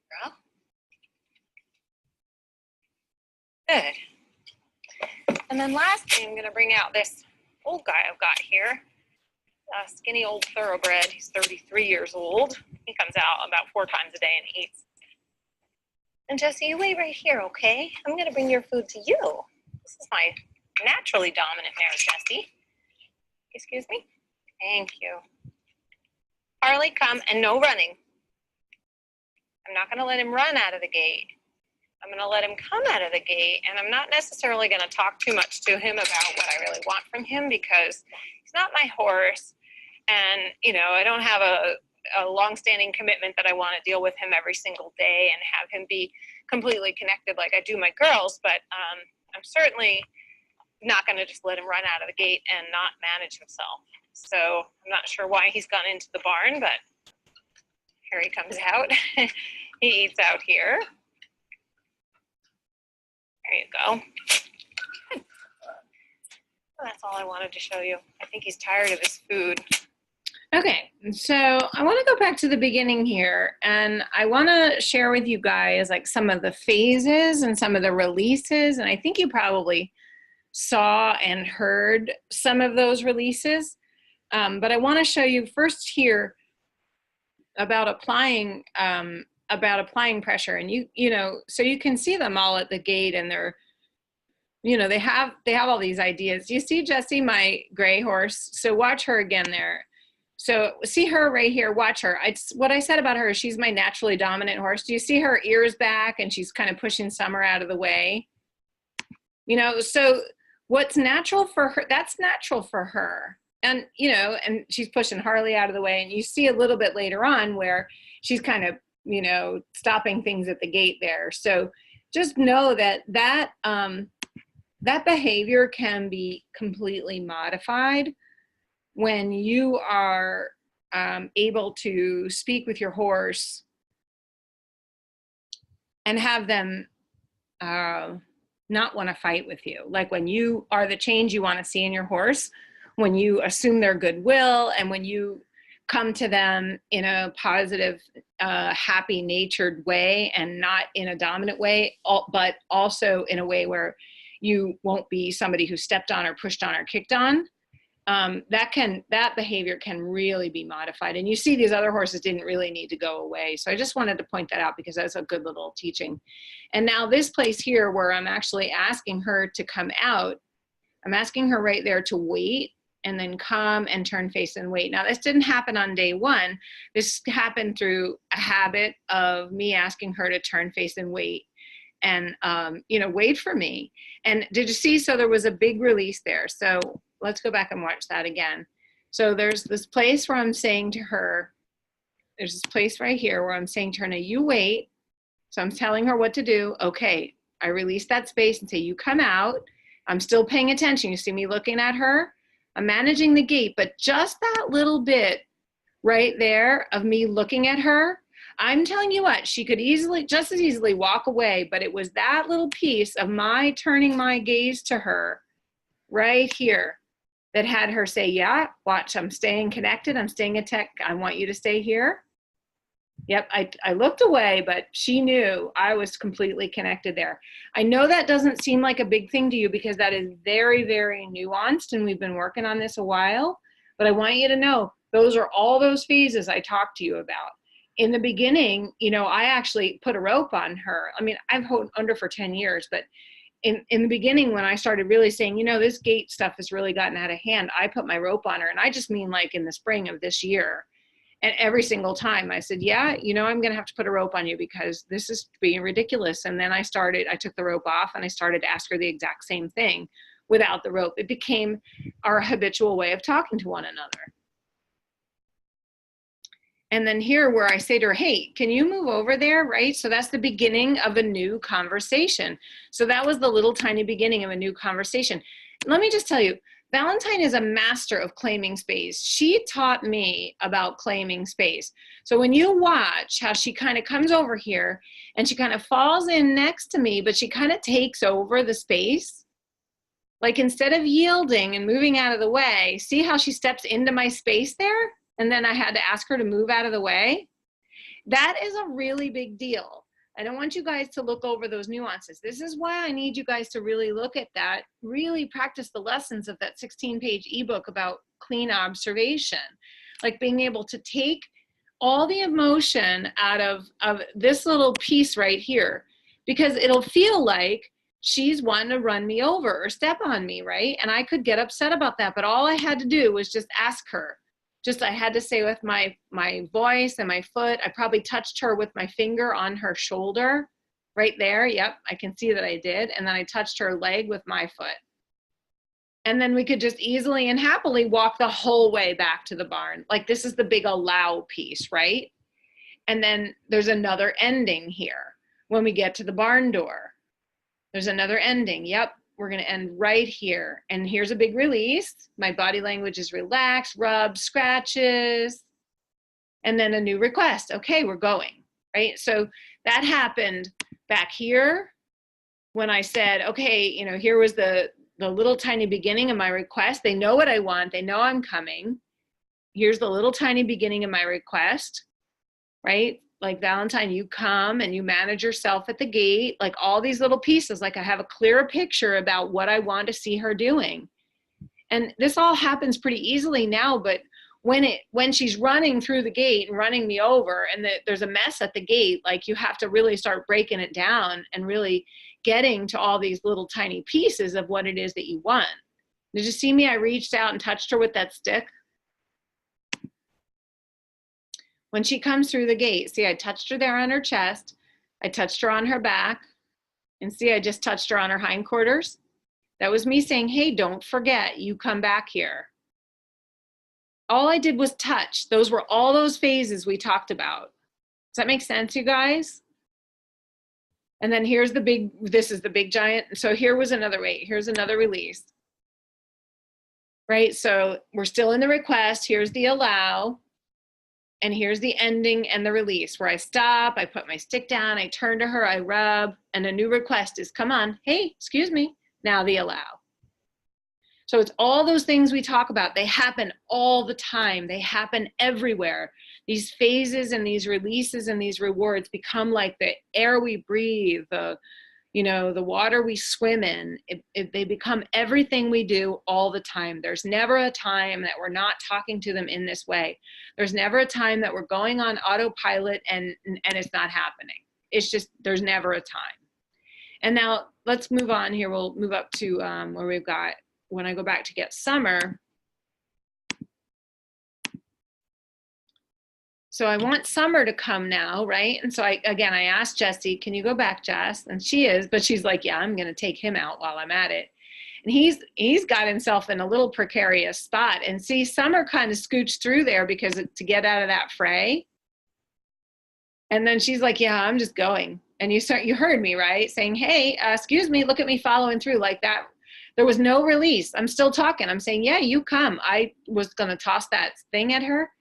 Girl. Good. And then lastly, I'm going to bring out this old guy I've got here. A skinny old thoroughbred. He's 33 years old. He comes out about 4 times a day and eats. And Jessie, you wait right here, okay? I'm going to bring your food to you. This is my naturally dominant mare, Jessie. Excuse me? Thank you. Harley, come, and no running. I'm not going to let him run out of the gate. I'm going to let him come out of the gate, and I'm not necessarily going to talk too much to him about what I really want from him because he's not my horse. And, you know, I don't have a long-standing commitment that I want to deal with him every single day and have him be completely connected like I do my girls, but I'm certainly not going to just let him run out of the gate and not manage himself. So I'm not sure why he's gone into the barn, but here he comes out. He eats out here. There you go. Good. Well, that's all I wanted to show you. I think he's tired of his food. Okay, so I want to go back to the beginning here, and I want to share with you guys like some of the phases and some of the releases, and I think you probably saw and heard some of those releases, but I want to show you first here about applying pressure, and you know, so you can see them all at the gate, and they're, you know, they have all these ideas. You see Jessie, my gray horse? So watch her again there. So see her right here, watch her. What I said about her is she's my naturally dominant horse. Do you see her ears back and she's kind of pushing Summer out of the way? You know, so what's natural for her, that's natural for her. And, you know, and she's pushing Harley out of the way. And you see a little bit later on where she's kind of, you know, stopping things at the gate there. So just know that that behavior can be completely modified when you are able to speak with your horse and have them not want to fight with you. Like when you are the change you want to see in your horse, when you assume their goodwill, and when you come to them in a positive, happy natured way, and not in a dominant way, but also in a way where you won't be somebody who stepped on or pushed on or kicked on. That behavior can really be modified. And you see these other horses didn't really need to go away. So I just wanted to point that out because that's a good little teaching. And now this place here where I'm actually asking her to come out, I'm asking her right there to wait and then come and turn face and wait. Now this didn't happen on day one. This happened through a habit of me asking her to turn face and wait and, you know, wait for me. And did you see, so there was a big release there. So let's go back and watch that again. So there's this place where I'm saying to her, there's this place right here where I'm saying to her, now you wait. So I'm telling her what to do. Okay, I release that space and say, you come out. I'm still paying attention. You see me looking at her. I'm managing the gait, but just that little bit right there of me looking at her, I'm telling you what, she could easily, just as easily walk away, but it was that little piece of my turning my gaze to her right here that had her say, yeah, watch, I'm staying connected. I'm staying I want you to stay here. Yep, I looked away, but she knew I was completely connected there. I know that doesn't seem like a big thing to you because that is very, very nuanced and we've been working on this a while, but I want you to know those are all those phases I talked to you about. In the beginning, you know, I actually put a rope on her. I mean, I've held under for 10 years, but in the beginning, when I started really saying, you know, this gait stuff has really gotten out of hand, I put my rope on her. And I just mean like in the spring of this year. And every single time I said, yeah, you know, I'm going to have to put a rope on you because this is being ridiculous. And then I took the rope off and I started to ask her the exact same thing without the rope. It became our habitual way of talking to one another. And then here where I say to her, hey, can you move over there, right? So that's the beginning of a new conversation. So that was the little tiny beginning of a new conversation. Let me just tell you, Valentine is a master of claiming space. She taught me about claiming space. So when you watch how she kind of comes over here and she kind of falls in next to me, but she kind of takes over the space. Like instead of yielding and moving out of the way, see how she steps into my space there? And then I had to ask her to move out of the way. That is a really big deal. I don't want you guys to look over those nuances. This is why I need you guys to really look at that, really practice the lessons of that 16-page ebook about clean observation, like being able to take all the emotion out of this little piece right here, because it'll feel like she's wanting to run me over or step on me, right? And I could get upset about that, but all I had to do was just ask her. I had to say with my voice and my foot, I probably touched her with my finger on her shoulder right there. Yep, I can see that I did. And then I touched her leg with my foot. And then we could just easily and happily walk the whole way back to the barn. Like this is the big allow piece, right? And then there's another ending here. When we get to the barn door, there's another ending. Yep. We're going to end right here. And here's a big release. My body language is relaxed, rubs, scratches, and then a new request. Okay, we're going, right? So that happened back here when I said, okay, you know, here was the little tiny beginning of my request. They know what I want. They know I'm coming. Here's the little tiny beginning of my request, right? Like Valentine, you come and you manage yourself at the gate, like all these little pieces, like I have a clearer picture about what I want to see her doing. And this all happens pretty easily now, but when she's running through the gate and running me over and there's a mess at the gate, like you have to really start breaking it down and really getting to all these little tiny pieces of what it is that you want. Did you see me? I reached out and touched her with that stick. When she comes through the gate, see, I touched her there on her chest. I touched her on her back. And see, I just touched her on her hindquarters. That was me saying, hey, don't forget, you come back here. All I did was touch. Those were all those phases we talked about. Does that make sense, you guys? And then here's the big, this is the big giant. So here was another, wait, here's another release. Right, so we're still in the request. Here's the allow. And here's the ending and the release where I stop, I put my stick down, I turn to her, I rub, and a new request is, come on, hey, excuse me, now the allow. So it's all those things we talk about. They happen all the time. They happen everywhere. These phases and these releases and these rewards become like the air we breathe, the water we swim in. They become everything we do all the time. There's never a time that we're not talking to them in this way. There's never a time that we're going on autopilot and it's not happening. It's just, there's never a time. And now let's move on here. We'll move up to where we've got, when I go back to get Summer. So I want Summer to come now, right? And so I asked Jessie, can you go back, Jess? And she is, but she's like, yeah, I'm gonna take him out while I'm at it. And he's got himself in a little precarious spot. And see, Summer kind of scooched through there because to get out of that fray. And then she's like, yeah, I'm just going. And you heard me, right? Saying, hey, excuse me, look at me following through like that. There was no release. I'm still talking. I'm saying, yeah, you come. I was gonna toss that thing at her.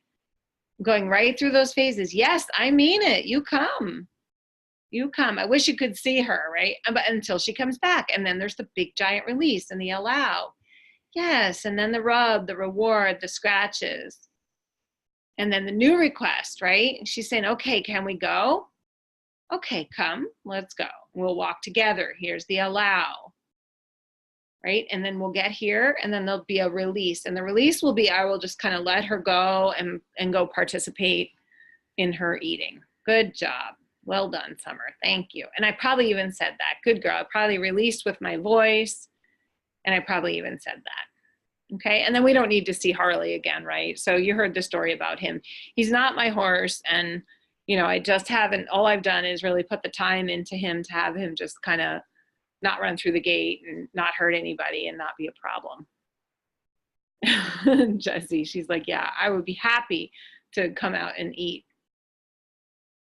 Going right through those phases. Yes, I mean it. You come. You come. I wish you could see her, right? But until she comes back. And then there's the big giant release and the allow. Yes. And then the rub, the reward, the scratches. And then the new request, right? And she's saying, okay, can we go? Okay, come. Let's go. We'll walk together. Here's the allow. Right? And then we'll get here and then there'll be a release. And the release will be, I will just kind of let her go and go participate in her eating. Good job. Well done, Summer. Thank you. And I probably even said that. Good girl. I probably released with my voice. And I probably even said that. Okay. And then we don't need to see Harley again, right? So you heard the story about him. He's not my horse. And, I just haven't, all I've done is really put the time into him to have him just kind of not run through the gate and not hurt anybody and not be a problem. Jessie, she's like, yeah, I would be happy to come out and eat.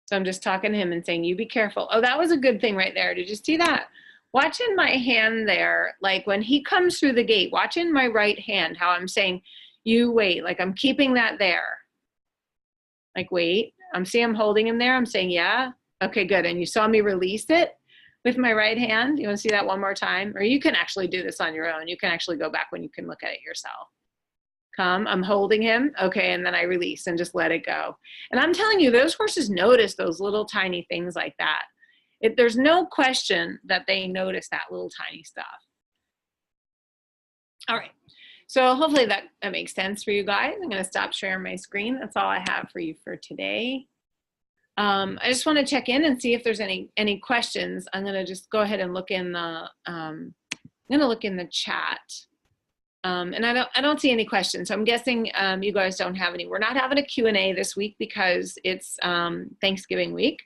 So I'm just talking to him and saying, you be careful. Oh, that was a good thing right there. Did you see that? Watching my hand there, like when he comes through the gate, watching my right hand, how I'm saying, you wait, like I'm keeping that there. Like, wait, I'm holding him there. I'm saying, yeah, okay, good. And you saw me release it with my right hand. You want to see that one more time? Or you can actually do this on your own. You can actually go back when you can look at it yourself. Come, I'm holding him. Okay, and then I release and just let it go. And I'm telling you, those horses notice those little tiny things like that. There's no question that they notice that little tiny stuff. All right, so hopefully that makes sense for you guys. I'm gonna stop sharing my screen. That's all I have for you for today. I just want to check in and see if there's any questions. I'm going to just go ahead and look in the chat. And I don't see any questions. So I'm guessing you guys don't have any. We're not having a Q&A this week because it's Thanksgiving week.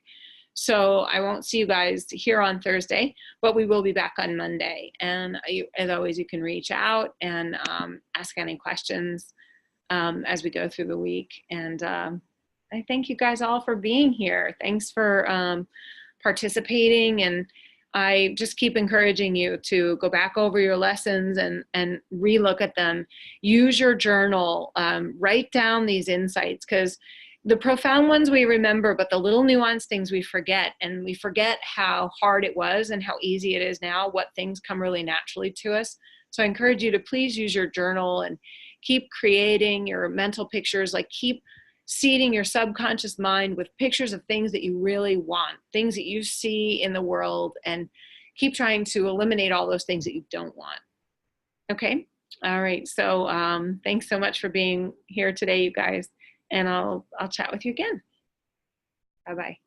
So I won't see you guys here on Thursday, but we will be back on Monday. And as always, you can reach out and ask any questions as we go through the week. And I thank you guys all for being here. Thanks for participating, and I just keep encouraging you to go back over your lessons and relook at them. Use your journal, write down these insights, because the profound ones we remember, but the little nuanced things we forget, and we forget how hard it was and how easy it is now, what things come really naturally to us. So I encourage you to please use your journal and keep creating your mental pictures, like keep seeding your subconscious mind with pictures of things that you really want, things that you see in the world, and keep trying to eliminate all those things that you don't want. Okay. All right. So thanks so much for being here today, you guys. And I'll chat with you again. Bye-bye.